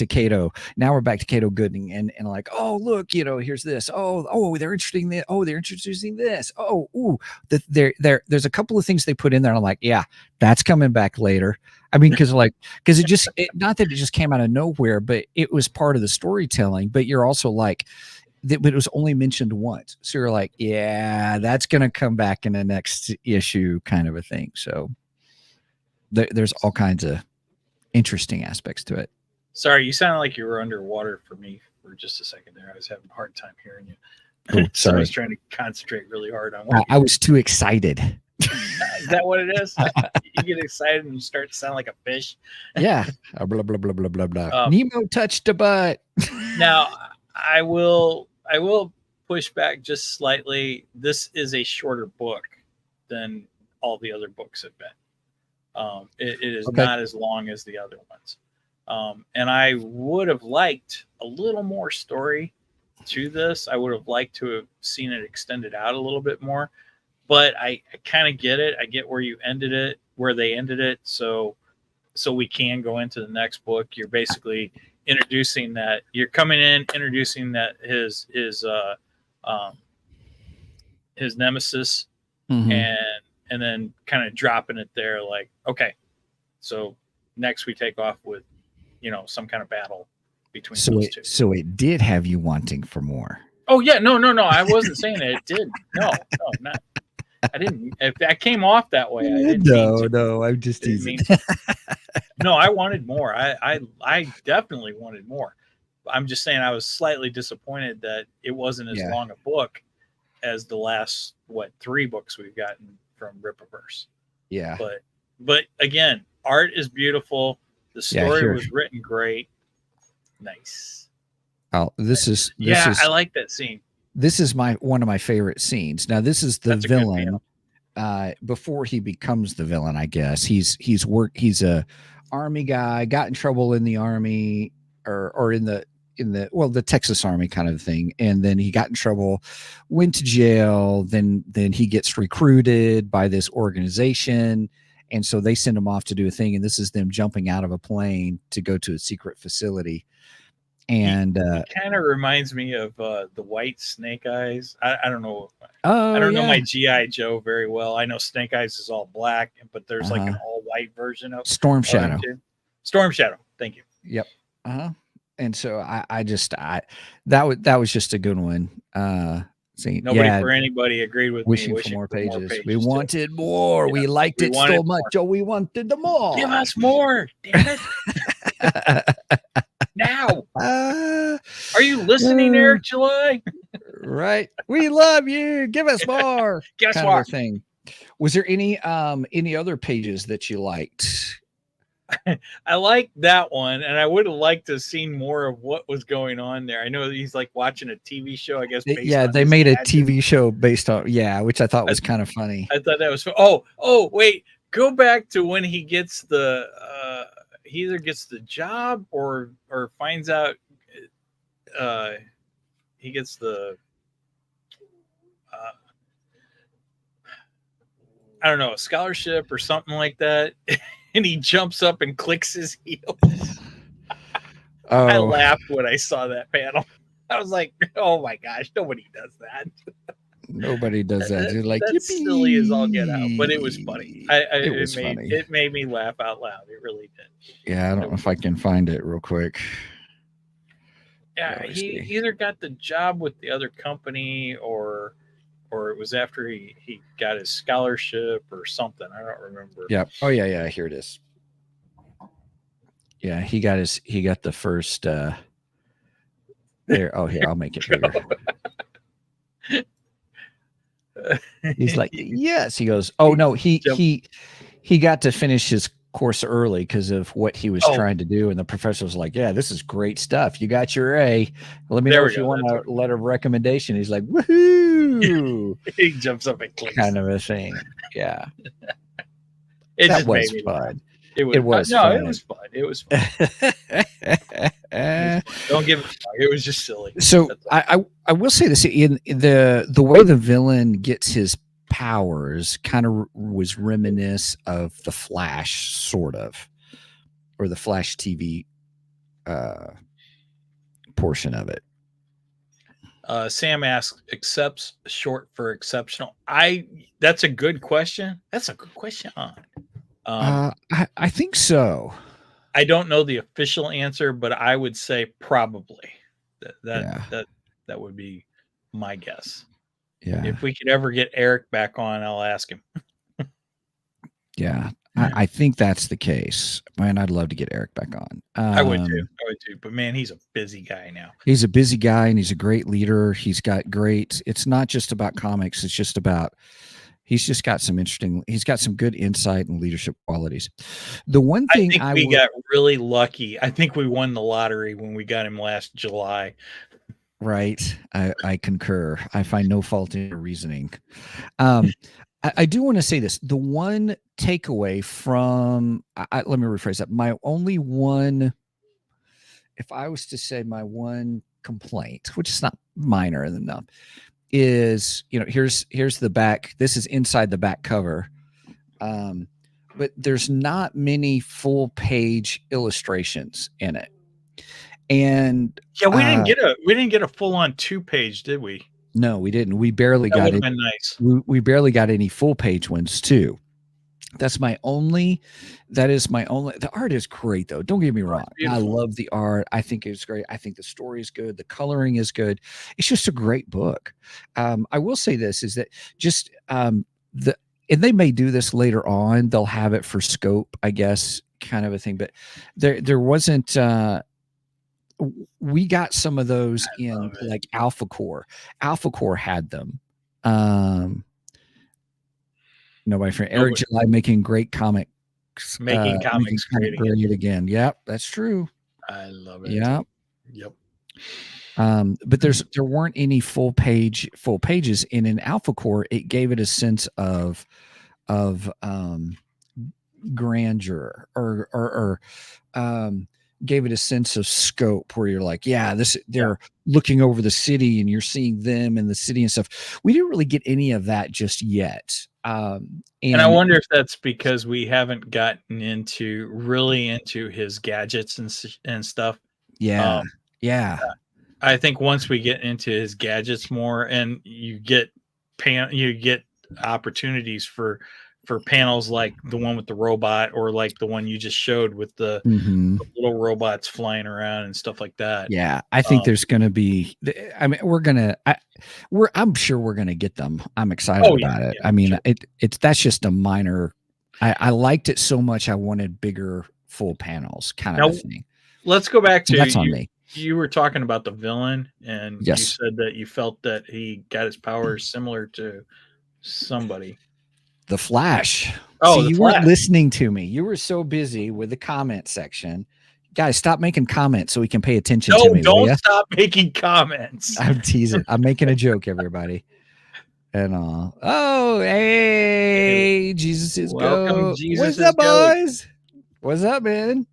Kato. Now we're back to Kato Goodyng, and like, oh, look, here's this. Oh, they're introducing this. Oh, they're introducing this. Oh, there's a couple of things they put in there. And I'm like, yeah, that's coming back later. I mean, because not that it just came out of nowhere, but it was part of the storytelling. But you're also like. But it was only mentioned once. So you're like, yeah, that's going to come back in the next issue kind of a thing. So there's all kinds of interesting aspects to it. Sorry, you sounded like you were underwater for me for just a second there. I was having a hard time hearing you. Oh, so I was trying to concentrate really hard on what I was too excited. Is that what it is? You get excited and you start to sound like a fish. Yeah. Blah, blah, blah, blah, blah, blah. Nemo touched a butt. Now, I will push back just slightly. This is a shorter book than all the other books have been. It is not as long as the other ones. And I would have liked a little more story to this. I would have liked to have seen it extended out a little bit more, but I kind of get it. I get where they ended it. So we can go into the next book. You're basically introducing that introducing that his nemesis, and then kind of dropping it there, like, okay, so next we take off with some kind of battle between those two. So it did have you wanting for more. Oh yeah, no, I wasn't saying it did. No, not. I didn't. If I came off that way, I didn't. No, I'm just teasing. No, I wanted more. I definitely wanted more. I'm just saying I was slightly disappointed that it wasn't as long a book as the last 3 books we've gotten from Rippaverse. Yeah. But again, art is beautiful. The story was written great. Nice. Oh, this is I like that scene. This is one of my favorite scenes. Now, this is the villain before he becomes the villain, I guess. He's a army guy, got in trouble in the army or in the Texas Army kind of thing, and then he got in trouble, went to jail, then he gets recruited by this organization, and so they send him off to do a thing, and this is them jumping out of a plane to go to a secret facility. And he kind of reminds me of the White Snake Eyes. I don't know. oh, I don't know yeah. my GI Joe very well. I know Snake Eyes is all black, but there's like an all white version of Storm Shadow. Storm Shadow. Thank you. Yep. And so that was just a good one. Nobody for anybody agreed with wishing me. For more pages. pages. We wanted more. Yeah, we liked it so much. So we wanted them more. Give us more. Damn it. Now. Are you listening, Eric July? Right. We love you. Give us more. Guess what? Thing. Was there any other pages that you liked? I liked that one, and I would have liked to have seen more of what was going on there. I know he's like watching a TV show, I guess. They made a TV show based on, which I thought was kind of funny. I thought that was, oh, wait, go back to when he gets the, he either gets the job or finds out, he gets the, I don't know, a scholarship or something like that. And he jumps up and clicks his heels. I laughed when I saw that panel. I was like, oh my gosh, nobody does that. Nobody does that. You're like, that's silly as all get out, but it was funny. Funny. It made me laugh out loud. It really did. Yeah, I don't know if I can find it real quick. Yeah, he either got the job with the other company or it was after he got his scholarship or something. I don't remember. Yeah. Oh yeah. Here it is. Yeah, he got the first there. Oh, here, I'll make it bigger. He's like, yes. He goes, oh no, he got to finish his course early because of what he was trying to do, and the professor was like, yeah, this is great stuff, you got your A, let me know if you want a letter of recommendation. He's like, woohoo. He jumps up and clicks, kind of a thing. Yeah. That was fun. It was fun. Don't give it fun. It was just silly. So I will say this, in the way the villain gets his powers kind of was reminiscent of the Flash, sort of, or the Flash TV portion of it. Sam asks, accepts short for exceptional. That's a good question. That's a good question. I think so. I don't know the official answer, but I would say probably. That would be my guess. Yeah. If we could ever get Eric back on, I'll ask him. Yeah. I think that's the case. Man, I'd love to get Eric back on. I would too. But man, he's a busy guy now. He's a busy guy and he's a great leader. He's not just about comics. It's just about, he's got some good insight and leadership qualities. The one thing we got really lucky. I think we won the lottery when we got him last July. Right. I concur. I find no fault in your reasoning. I do want to say this. The one takeaway from, let me rephrase that. My only one, if I was to say my one complaint, which is not minor enough, is, here's the back. This is inside the back cover. But there's not many full page illustrations in it. And yeah, we didn't get a full on 2-page, did we? No, we didn't. We barely got it. Nice. We barely got any full page ones too. That is my only. The art is great though. Don't get me wrong. I love the art. I think it's great. I think the story is good. The coloring is good. It's just a great book. I will say this is that just and they may do this later on. They'll have it for scope, I guess, kind of a thing. But there wasn't. We got some of those in like Alpha Core. Alpha Core had them. My friend Eric July making great comics. Making comics great again. Yep, that's true. I love it. Yep. But there weren't any full pages. And in Alpha Core, it gave it a sense of grandeur or gave it a sense of scope where you're like, they're looking over the city and you're seeing them in the city and stuff. We didn't really get any of that just yet. And I wonder if that's because we haven't gotten into his gadgets and stuff. Yeah. Yeah. I think once we get into his gadgets more, and you get opportunities for panels like the one with the robot, or like the one you just showed with the little robots flying around and stuff like that. Yeah, I think there's going to be. I mean, I'm sure we're going to get them. I'm excited about it. I mean, sure. It's that's just a minor. I liked it so much. I wanted bigger full panels, kind of a thing. Let's go back to that's on me. You were talking about the villain, and yes. you said that you felt that he got his powers similar to somebody. The Flash. Oh, see, you weren't listening to me. You were so busy with the comment section. Guys, stop making comments so we can pay attention to me. Don't stop making comments. I'm teasing. I'm making a joke, everybody. And oh, hey, Jesus is welcome. Go. Jesus What's up, boys? What's up, man?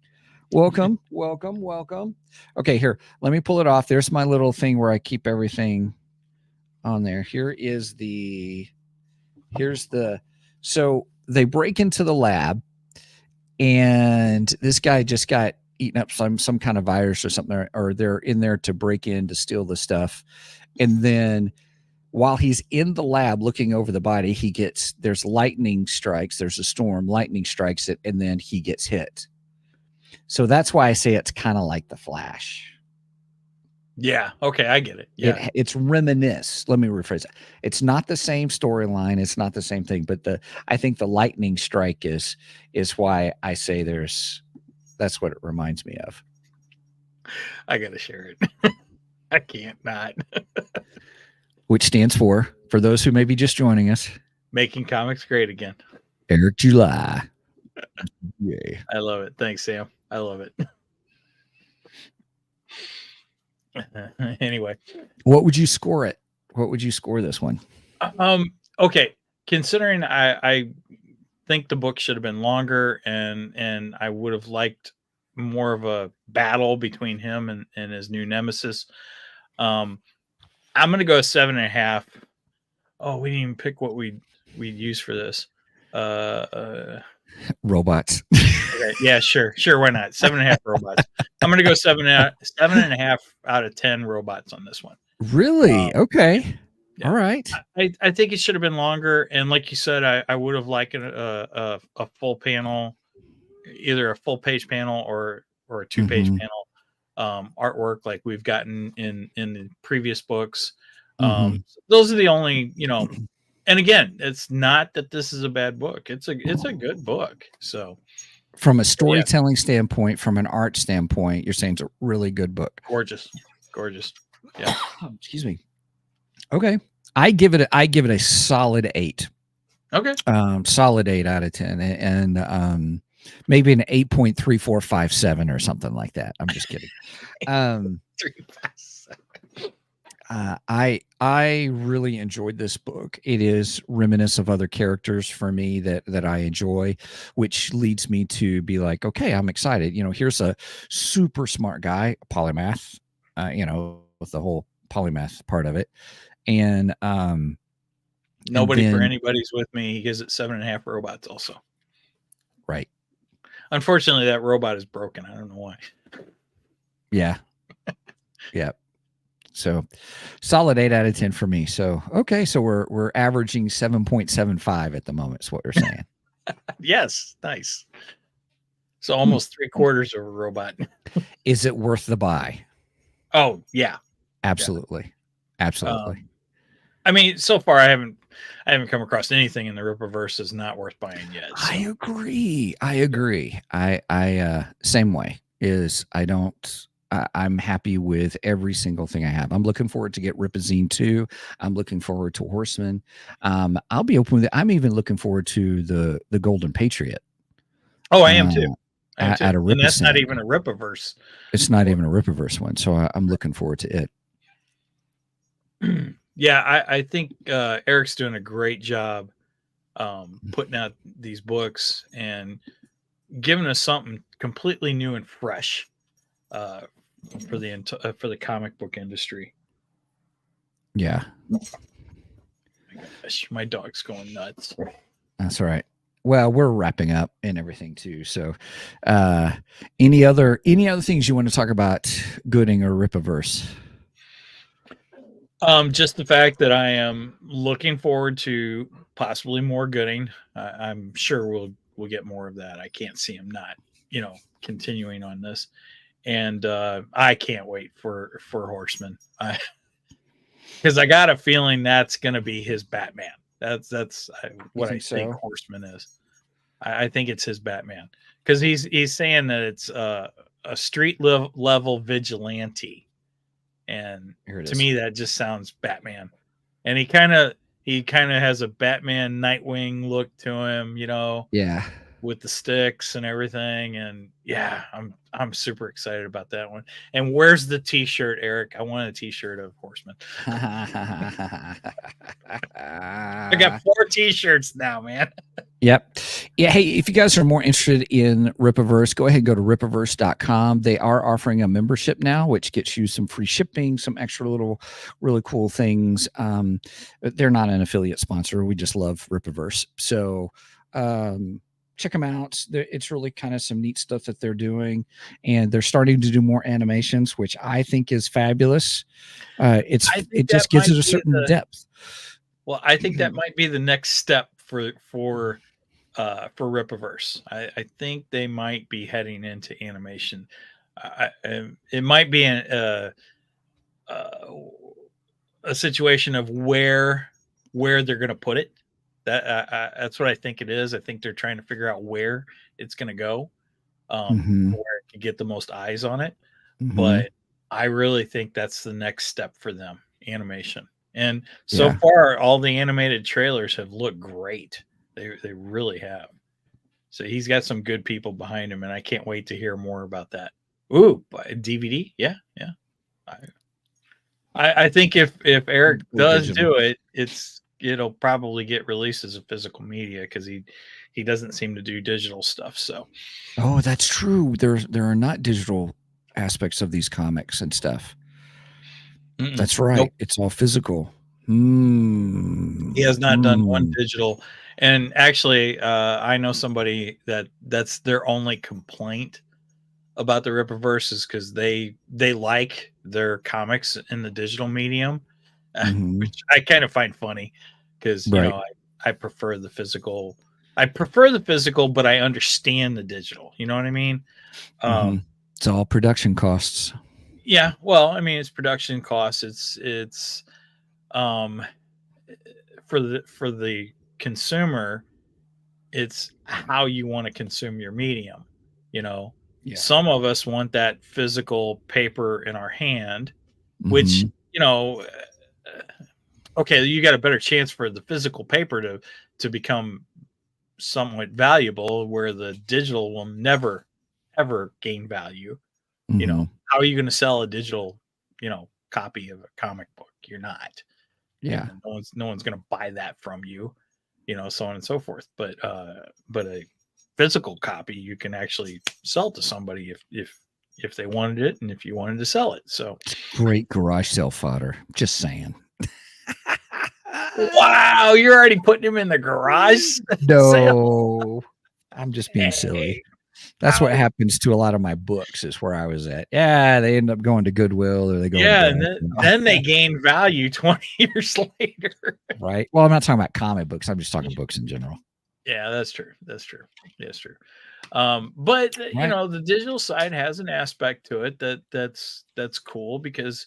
Welcome. Okay, here. Let me pull it off. There's my little thing where I keep everything on there. Here's the. So they break into the lab, and this guy just got eaten up some kind of virus or something, or they're in there to break in to steal the stuff. And then while he's in the lab looking over the body, there's lightning strikes. There's a storm, lightning strikes it, and then he gets hit. So that's why I say it's kind of like the Flash. Yeah. Okay. I get it. Yeah. It's reminisce. Let me rephrase it. It's not the same storyline. It's not the same thing, but I think the lightning strike is why I say that's what it reminds me of. I got to share it. I can't not. Which stands for those who may be just joining us, Making Comics Great Again. Eric July. Yay. I love it. Thanks, Sam. I love it. Anyway, what would you score it? What would you score this one? Okay. Considering I think the book should have been longer, and I would have liked more of a battle between him and his new nemesis. I'm going to go 7.5. Oh, we didn't even pick what we'd use for this. Robots. Okay, yeah, sure. Why not? 7.5 robots. I'm going to go 7.5 out of 10 robots on this one. Really? Okay. Yeah. All right. I think it should have been longer. And like you said, I would have liked a full panel, either a full page panel or a 2-page panel artwork like we've gotten in the previous books. Those are the only, and again, it's not that this is a bad book. It's a good book. So from a storytelling standpoint, from an art standpoint, you're saying it's a really good book. Gorgeous. Yeah. Excuse me. Okay. I give it a solid 8. Okay. Solid 8 out of 10. And maybe an 8.3457 or something like that. I'm just kidding. 357. I really enjoyed this book. It is reminiscent of other characters for me that I enjoy, which leads me to be like, okay, I'm excited. Here's a super smart guy, a polymath, with the whole polymath part of it. And nobody for anybody's with me. He gives it 7.5 robots also. Right. Unfortunately, that robot is broken. I don't know why. Yeah. Yeah. So solid 8 out of 10 for me. So, okay. So we're averaging 7.75 at the moment is what we're saying. Yes. Nice. So almost 3/4 of a robot. Is it worth the buy? Oh yeah. Absolutely. Yeah. Absolutely. I mean, so far I haven't come across anything in the Rippaverse that's not worth buying yet. So. I agree. I same way is I'm happy with every single thing I have. I'm looking forward to get Ripazine 2. I'm looking forward to Horseman. I'll be open with it. I'm even looking forward to the Golden Patriot. Oh, I am too. At a and that's not even a Rippaverse. It's not even a Rippaverse one. So I'm looking forward to it. Yeah, I think Eric's doing a great job putting out these books and giving us something completely new and fresh for the comic book industry. Yeah. My gosh, my dog's going nuts. That's all right. Well, we're wrapping up and everything too. So, any other things you want to talk about, Goodyng or Rippaverse? Just the fact that I am looking forward to possibly more Goodyng. I'm sure we'll get more of that. I can't see him not, continuing on this, and I can't wait for Horseman. Because I got a feeling that's going to be his Batman. That's what I think Horseman is. I think it's his Batman because he's saying that it's a street level vigilante, and to me that just sounds Batman. And he kind of has a Batman Nightwing look to him, Yeah, with the sticks and everything. And yeah, I'm super excited about that one. And where's the T-shirt, Eric? I want a T-shirt of Horseman. I got 4 T-shirts now, man. Yep. Yeah. Hey, if you guys are more interested in Rippaverse, go ahead and go to rippaverse.com. They are offering a membership now, which gets you some free shipping, some extra little really cool things. They're not an affiliate sponsor. We just love Rippaverse. So check them out. It's really kind of some neat stuff that they're doing. And they're starting to do more animations, which I think is fabulous. It just gives it a certain depth. Well, I think that might be the next step for Rippaverse. I think they might be heading into animation. It might be a situation of where they're going to put it. That's what I think it is. I think they're trying to figure out where it's going to go, where it can get the most eyes on it. But I really think that's the next step for them, animation. And so far, all the animated trailers have looked great. They really have. So he's got some good people behind him, and I can't wait to hear more about that. Ooh, DVD? Yeah. I think if Eric does do it, it'll probably get released as a physical media because he doesn't seem to do digital stuff. So, oh, that's true. There are not digital aspects of these comics and stuff. That's right. Nope. It's all physical. He has not done one digital. And actually, I know somebody that's their only complaint about the Rippaverse is because they like their comics in the digital medium, which I kind of find funny because I prefer the physical. I prefer the physical, but I understand the digital. You know what I mean? It's all production costs. Yeah, well, I mean, it's production costs. It's for the consumer, it's how you want to consume your medium. Some of us want that physical paper in our hand, which okay, you got a better chance for the physical paper to become somewhat valuable, where the digital will never ever gain value. How are you going to sell a digital, copy of a comic book? You're not. Yeah. No one's going to buy that from you, so on and so forth. But a physical copy, you can actually sell to somebody if they wanted it and if you wanted to sell it. So great garage sale fodder. Just saying. Wow, you're already putting him in the garage? No, I'm just being silly. That's what happens to a lot of my books is where I was at. Yeah, they end up going to Goodwill or they go. Yeah, and then they gain value 20 years later. Right. Well, I'm not talking about comic books. I'm just talking books in general. Yeah, that's true. That's true. But the digital side has an aspect to it that's cool because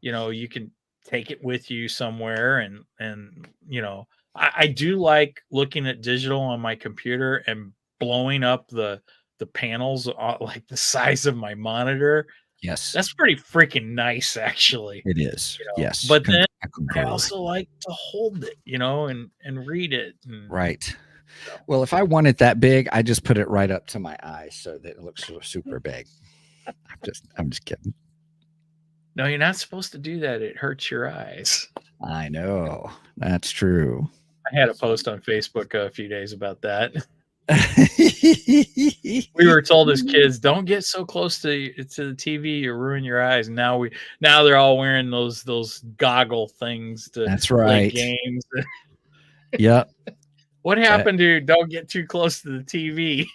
you can take it with you somewhere and I do like looking at digital on my computer and blowing up the panels like the size of my monitor. Yes, that's pretty freaking nice, actually. It is. Yes, but then I also like to hold it, and read it. Right. Well, if I want it that big, I just put it right up to my eyes so that it looks super big. I'm just kidding. No, you're not supposed to do that. It hurts your eyes. I know. That's true. I had a post on Facebook a few days about that. We were told as kids, don't get so close to the TV, you ruin your eyes. Now they're all wearing those goggle things to play games. Yep. What happened to don't get too close to the TV?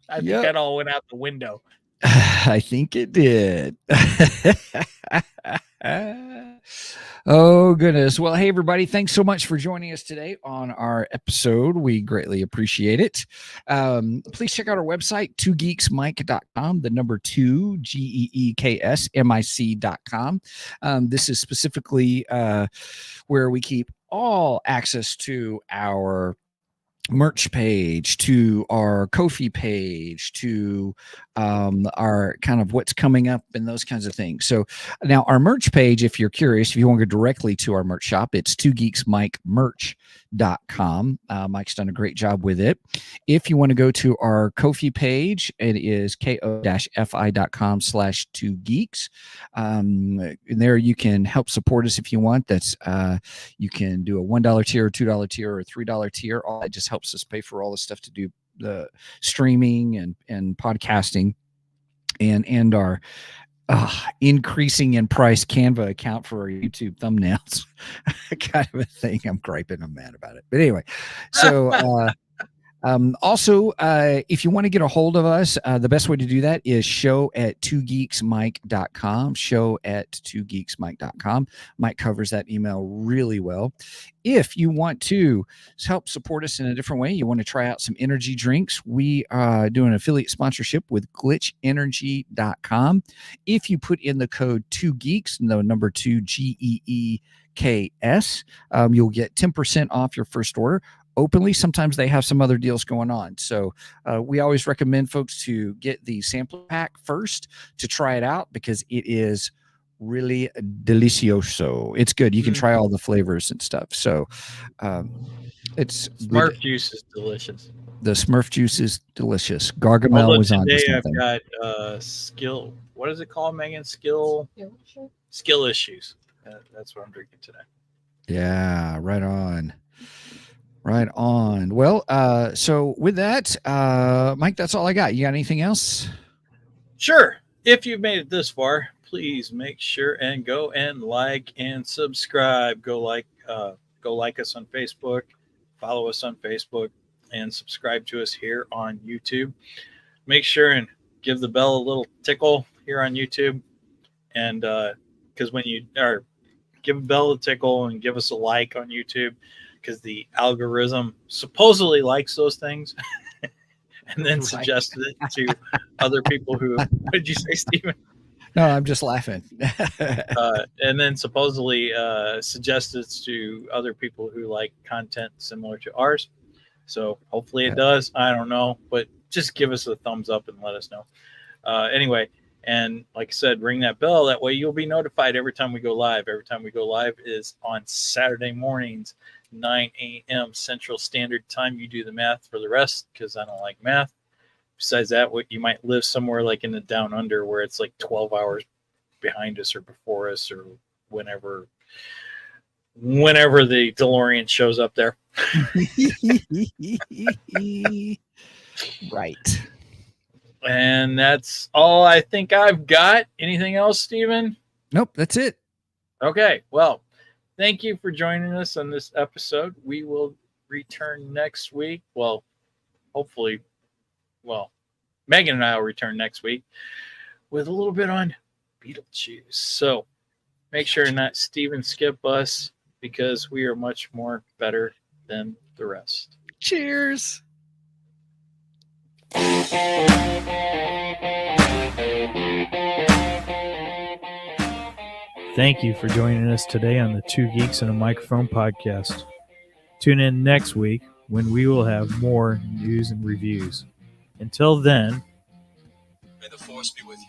I think Yep. that all went out the window. I think it did. Oh, goodness. Well, hey, everybody. Thanks so much for joining us today on our episode. We greatly appreciate it. Please check out our website, 2geeksmic.com, the number 2, GEEKSMIC.com. This is specifically where we keep all access to our merch page, to our Ko-fi page, to our kind of what's coming up and those kinds of things. So now our merch page, if you're curious, if you want to go directly to our merch shop, it's 2geeksmicmerch.com. Mike's done a great job with it. If you want to go to our Ko-fi page, it is ko-fi.com/2geeks. There you can help support us if you want. That's you can do a $1 tier, or $2 tier, or a $3 tier. All that just helps us pay for all the stuff to do the streaming and podcasting and our increasing in price Canva account for our YouTube thumbnails. Kind of a thing. I'm griping. I'm mad about it. But anyway, so also, if you want to get a hold of us, the best way to do that is show@2geeksmike.com, show@2geeksmike.com. Mike covers that email really well. If you want to help support us in a different way, you want to try out some energy drinks, we do an affiliate sponsorship with glitchenergy.com. If you put in the code 2geeks, the number 2, GEEKS, you'll get 10% off your first order. Openly, sometimes they have some other deals going on. So we always recommend folks to get the sample pack first to try it out, because it is really delicioso. It's good. You can try all the flavors and stuff. So it's Smurf juice is delicious. The Smurf juice is delicious. Gargamel was on. Today I've got skill. What is it called, Megan? Skill issues. That's what I'm drinking today. Yeah, right on. Right on. Well, so with that, Mike, that's all I got. You got anything else? Sure. If you've made it this far, please make sure and go and like and subscribe. Go like us on Facebook, follow us on Facebook, and subscribe to us here on YouTube. Make sure and give the bell a little tickle here on YouTube, and because when you give a bell a tickle and give us a like on YouTube, because the algorithm supposedly likes those things and then suggested it to other people who, what did you say, Stephen? No, I'm just laughing. And then supposedly suggested it to other people who like content similar to ours. So hopefully it does. I don't know, but just give us a thumbs up and let us know. Anyway, and like I said, ring that bell. That way you'll be notified every time we go live. Every time we go live is on Saturday mornings, 9 a.m. Central Standard Time. You do the math for the rest, because I don't like math. Besides that, you might live somewhere like in the down under where it's like 12 hours behind us or before us, or whenever the DeLorean shows up there. Right. And that's all I think I've got. Anything else, Stephen? Nope, that's it. Okay, well, thank you for joining us on this episode. We will return next week. Well, hopefully, Megan and I will return next week with a little bit on Beetlejuice. So make sure not Stephen skip us, because we are much more better than the rest. Cheers. Thank you for joining us today on the Two Geeks and a Microphone podcast. Tune in next week when we will have more news and reviews. Until then, May the force be with you.